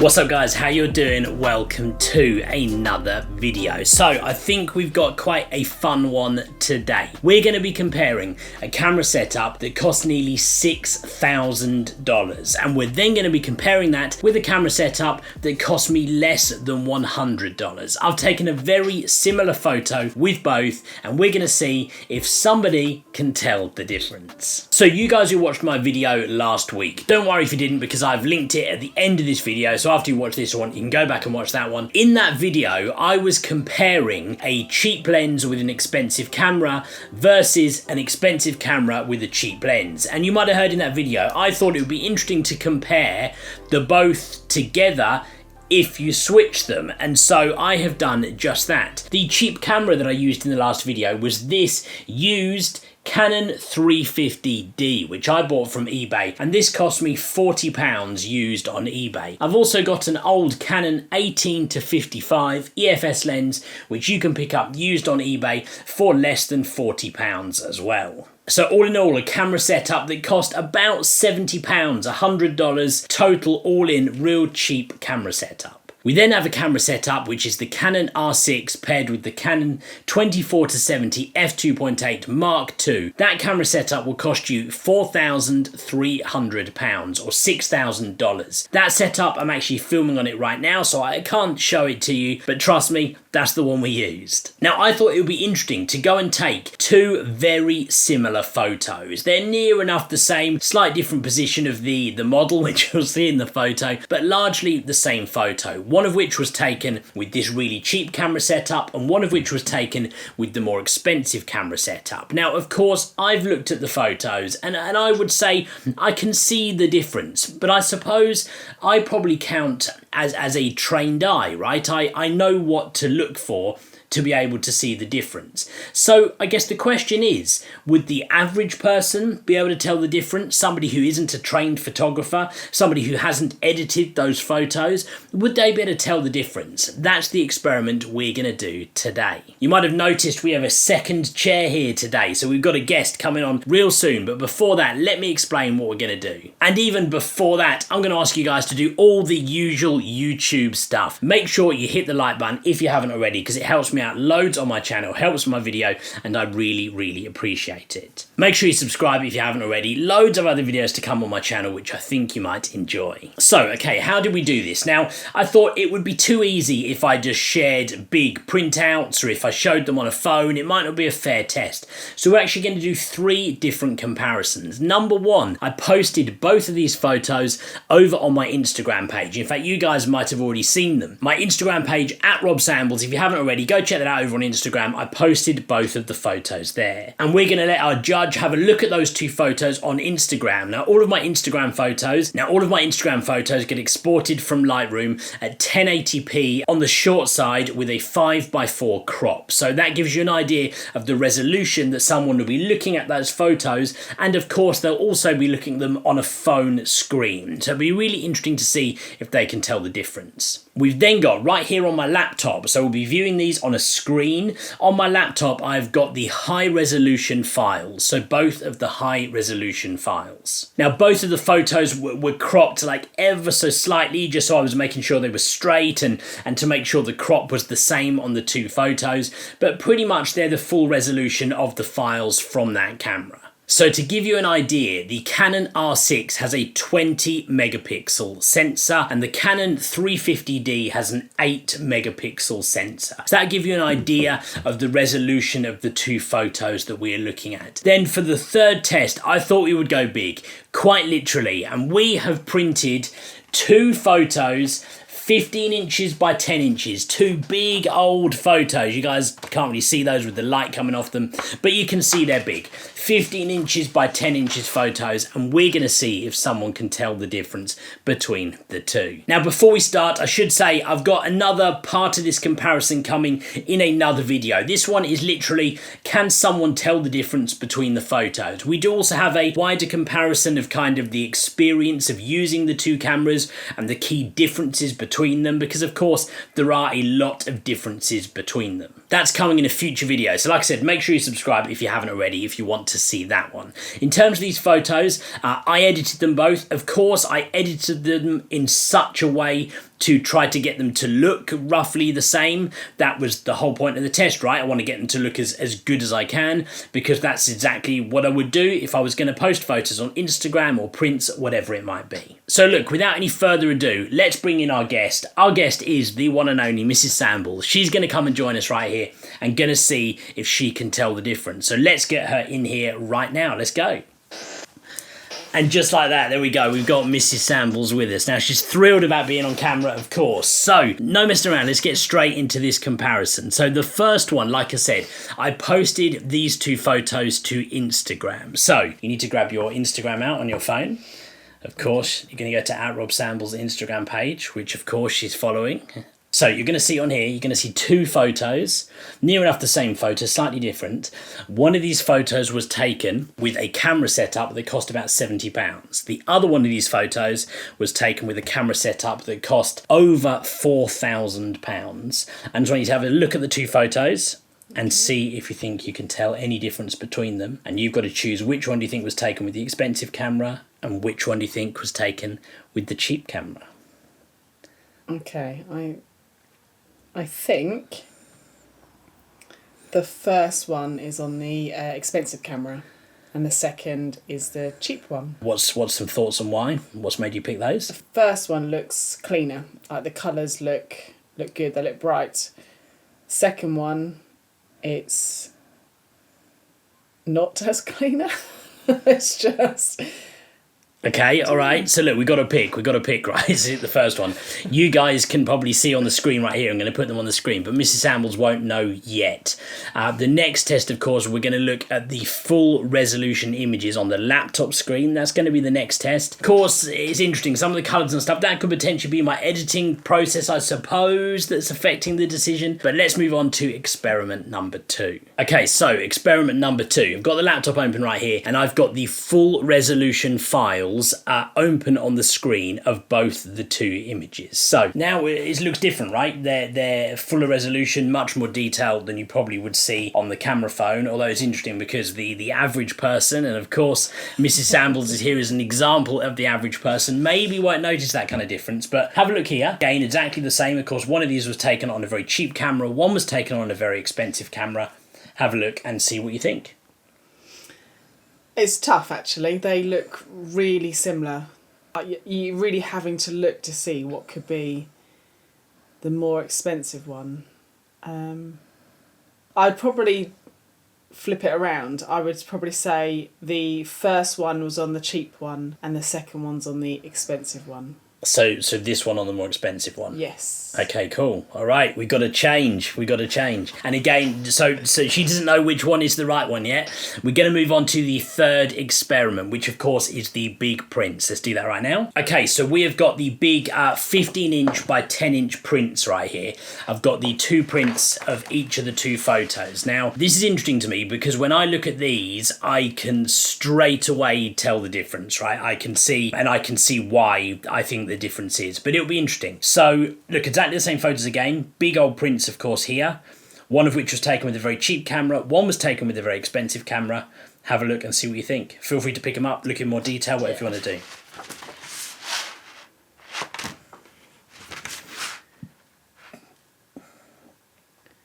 What's up guys, how you doing? Welcome to another video. So I think we've got quite a fun one today. We're going to be comparing a camera setup that cost nearly $6,000 and we're then going to be comparing that with a camera setup that cost me less than $100. I've taken a very similar photo with both and we're going to see if somebody can tell the difference. So you guys who watched my video last week, don't worry if you didn't because I've linked it at the end of this video, so after you watch this one you can go back and watch that one. In that video I was comparing a cheap lens with an expensive camera versus an expensive camera with a cheap lens, and you might have heard in that video I thought it would be interesting to compare the both together if you switch them, and so I have done just that. The cheap camera that I used in the last video was this used Canon 350D, which I bought from eBay, and this cost me £40 used on eBay. I've also got an old Canon 18-55 EFS lens, which you can pick up used on eBay for less than £40 as well. So all in all, a camera setup that cost about £70, $100 total, all in, real cheap camera setup. We then have a camera setup which is the Canon R6 paired with the Canon 24-70 f2.8 Mark II. That camera setup will cost you £4,300 or $6,000. That setup, I'm actually filming on it right now, so I can't show it to you, but trust me, that's the one we used. Now I thought it would be interesting to go and take two very similar photos. They're near enough the same, slight different position of the model, which you'll see in the photo, but largely the same photo. One of which was taken with this really cheap camera setup and one of which was taken with the more expensive camera setup. Now, of course, I've looked at the photos and I would say I can see the difference, but I suppose I probably count as a trained eye, right? I know what to look for to be able to see the difference. So I guess the question is, would the average person be able to tell the difference? Somebody who isn't a trained photographer, somebody who hasn't edited those photos, would they be able to tell the difference? That's the experiment we're going to do today. You might have noticed we have a second chair here today, so we've got a guest coming on real soon, but before that, let me explain what we're going to do. And even before that, I'm going to ask you guys to do all the usual YouTube stuff. Make sure you hit the like button if you haven't already, because it helps me out loads on my channel, helps my video, and I really appreciate it. Make sure you subscribe if you haven't already. Loads of other videos to come on my channel which I think you might enjoy. So okay, how did we do this? Now I thought it would be too easy if I just shared big printouts or if I showed them on a phone. It might not be a fair test, so we're actually going to do three different comparisons. Number one, I posted both of these photos over on my Instagram page. In fact, you guys might have already seen them. My Instagram page at Rob Sambles. If you haven't already, go check that out over on Instagram. I posted both of the photos there, and we're going to let our judge have a look at those two photos on Instagram. Now all of my Instagram photos get exported from Lightroom at 1080p on the short side with a 5:4 crop, so that gives you an idea of the resolution that someone will be looking at those photos, and of course they'll also be looking at them on a phone screen, so it'll be really interesting to see if they can tell the difference. We've then got right here on my laptop, so we'll be viewing these on a screen. On my laptop I've got the high resolution files, so both of the high resolution files. Now both of the photos were cropped like ever so slightly, just so I was making sure they were straight and to make sure the crop was the same on the two photos, but pretty much they're the full resolution of the files from that camera. So to give you an idea, the Canon R6 has a 20 megapixel sensor and the Canon 350D has an 8 megapixel sensor. So that gives you an idea of the resolution of the two photos that we're looking at. Then for the third test, I thought we would go big, quite literally, and we have printed two photos 15 inches by 10 inches, two big old photos. You guys can't really see those with the light coming off them, but you can see they're big. 15 inches by 10 inches photos, and we're going to see if someone can tell the difference between the two. Now before we start, I should say I've got another part of this comparison coming in another video. This one is literally, can someone tell the difference between the photos? We do also have a wider comparison of kind of the experience of using the two cameras and the key differences between them, because of course there are a lot of differences between them. That's coming in a future video, so like I said, make sure you subscribe if you haven't already if you want to see that one. In terms of these photos, I edited them both. Of course, I edited them in such a way to try to get them to look roughly the same. That was the whole point of the test, right? I want to get them to look as good as I can, because that's exactly what I would do if I was going to post photos on Instagram or prints, whatever it might be. So look, without any further ado, let's bring in our guest. Our guest is the one and only Mrs. Sambles. She's going to come and join us right here and going to see if she can tell the difference. So let's get her in here right now. Let's go. And just like that, there we go. We've got Mrs. Sambles with us. Now, she's thrilled about being on camera, of course. So, no messing around. Let's get straight into this comparison. So, the first one, like I said, I posted these two photos to Instagram. So, you need to grab your Instagram out on your phone. Of course, you're going to go to @RobSambles Instagram page, which, of course, she's following. So you're going to see on here, you're going to see two photos, near enough the same photo, slightly different. One of these photos was taken with a camera setup that cost about £70. The other one of these photos was taken with a camera setup that cost over £4,000. And I just want you to have a look at the two photos and see if you think you can tell any difference between them. And you've got to choose which one do you think was taken with the expensive camera and which one do you think was taken with the cheap camera. Okay, I think the first one is on the expensive camera and the second is the cheap one. What's some thoughts on why? What's made you pick those? The first one looks cleaner. Like the colours look good, they look bright. Second one, it's not as cleaner. It's just... Okay, all right. So look, we've got to pick, right? This is the first one. You guys can probably see on the screen right here. I'm going to put them on the screen, but Mrs. Sambles won't know yet. The next test, of course, we're going to look at the full resolution images on the laptop screen. That's going to be the next test. Of course, it's interesting. Some of the colours and stuff, that could potentially be my editing process, I suppose, that's affecting the decision. But let's move on to experiment number 2. Okay, so experiment number 2. I've got the laptop open right here, and I've got the full resolution files open on the screen of both the two images. So now it looks different, right? They're fuller resolution, much more detailed than you probably would see on the camera phone, although it's interesting because the average person, and of course Mrs. Sambles is here as an example of the average person, maybe won't notice that kind of difference. But have a look here. Again, exactly the same. Of course, one of these was taken on a very cheap camera, one was taken on a very expensive camera. Have a look and see what you think. It's tough, actually. They look really similar. You're really having to look to see what could be the more expensive one. I'd probably flip it around. I would probably say the first one was on the cheap one and the second one's on the expensive one. So this one on the more expensive one? Yes. Okay, cool. All right, we got to change. And again, so she doesn't know which one is the right one yet. We're going to move on to the third experiment, which of course is the big prints. Let's do that right now. Okay, so we have got the big 15-inch by 10-inch prints right here. I've got the two prints of each of the two photos. Now, this is interesting to me because when I look at these, I can straight away tell the difference, right? I can see why I think the difference is, but it'll be interesting. So look, exactly the same photos again, big old prints of course here, one of which was taken with a very cheap camera, one was taken with a very expensive camera. Have a look and see what you think. Feel free to pick them up, look in more detail, whatever you want to do.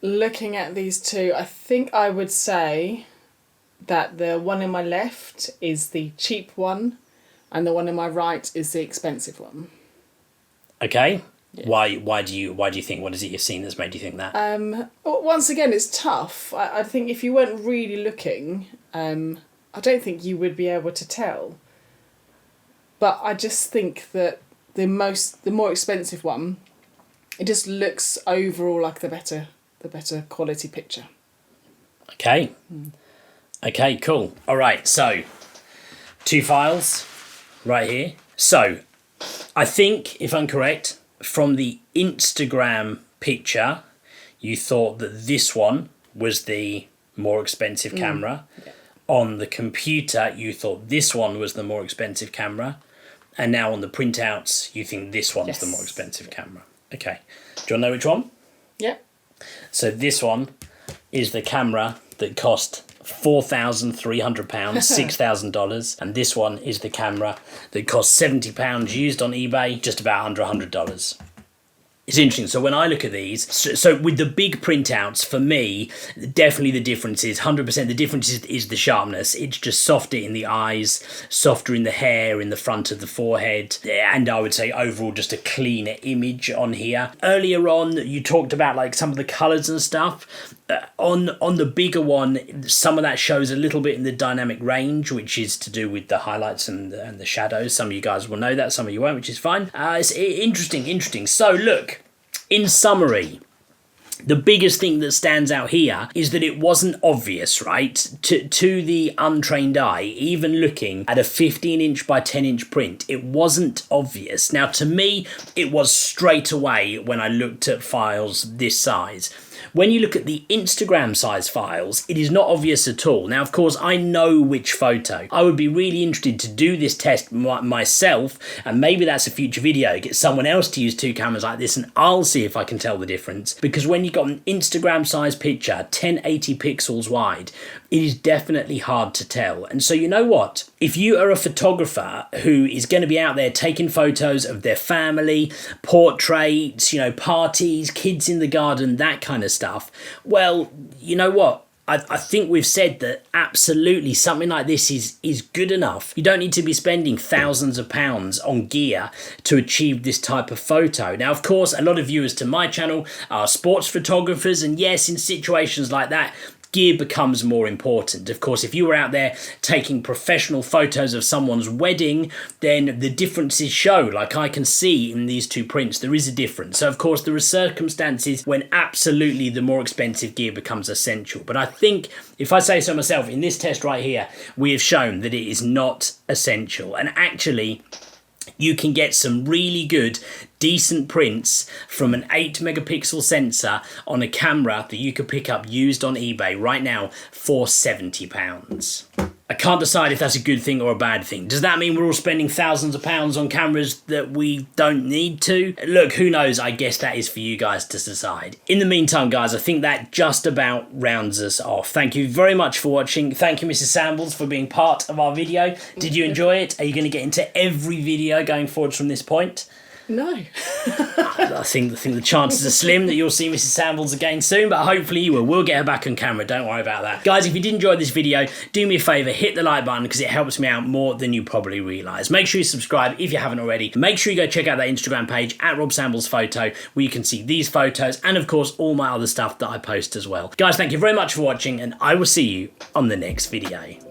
Looking at these two, I think I would say that the one in my left is the cheap one and the one in my right is the expensive one. Okay. Yeah. Why do you think, what is it you've seen that's made you think that? Once again, it's tough. I think if you weren't really looking, I don't think you would be able to tell. But I just think that the more expensive one, it just looks overall like the better quality picture. Okay. Okay, cool. All right, so two files right here. So I think, if I'm correct, from the Instagram picture, you thought that this one was the more expensive camera. Yeah. On the computer, you thought this one was the more expensive camera. And now on the printouts, you think this one's the more expensive camera. Okay. Do you want to know which one? Yeah. So this one is the camera that cost £4,300, $6,000, and this one is the camera that cost £70 used on eBay, just about under $100. It's interesting. So when I look at these, so with the big printouts, for me, definitely the difference is 100%. The difference is the sharpness. It's just softer in the eyes, softer in the hair, in the front of the forehead, and I would say overall just a cleaner image on here. Earlier on, you talked about like some of the colours and stuff. On the bigger one, some of that shows a little bit in the dynamic range, which is to do with the highlights and the shadows. Some of you guys will know that, some of you won't, which is fine. It's interesting. So look, in summary, the biggest thing that stands out here is that it wasn't obvious, right? To the untrained eye, even looking at a 15-inch by 10-inch print, it wasn't obvious. Now, to me, it was straight away when I looked at files this size. When you look at the Instagram size files, it is not obvious at all. Now, of course, I know which photo. I would be really interested to do this test myself, and maybe that's a future video. Get someone else to use two cameras like this, and I'll see if I can tell the difference. Because when you've got an Instagram size picture, 1080 pixels wide, it is definitely hard to tell. And so you know what? If you are a photographer who is going to be out there taking photos of their family, portraits, you know, parties, kids in the garden, that kind of stuff, well, you know what? I think we've said that absolutely something like this is good enough. You don't need to be spending thousands of pounds on gear to achieve this type of photo. Now, of course, a lot of viewers to my channel are sports photographers, and yes, in situations like that, gear becomes more important. Of course, if you were out there taking professional photos of someone's wedding, then the differences show. Like I can see in these two prints, there is a difference. So of course, there are circumstances when absolutely the more expensive gear becomes essential. But I think, if I say so myself, in this test right here, we have shown that it is not essential. And actually, you can get some really good, decent prints from an 8 megapixel sensor on a camera that you could pick up used on eBay right now for £70. I can't decide if that's a good thing or a bad thing. Does that mean we're all spending thousands of pounds on cameras that we don't need to? Look, who knows? I guess that is for you guys to decide. In the meantime, guys, I think that just about rounds us off. Thank you very much for watching. Thank you, Mrs. Sambles, for being part of our video. Did you enjoy it? Are you going to get into every video going forward from this point? No. I think the chances are slim that you'll see Mrs. Sambles again soon, but hopefully you will. We'll get her back on camera, don't worry about that. Guys, if you did enjoy this video, do me a favour, hit the like button because it helps me out more than you probably realise. Make sure you subscribe if you haven't already. Make sure you go check out that Instagram page at Rob Sambles Photo, where you can see these photos and of course all my other stuff that I post as well. Guys, thank you very much for watching, and I will see you on the next video.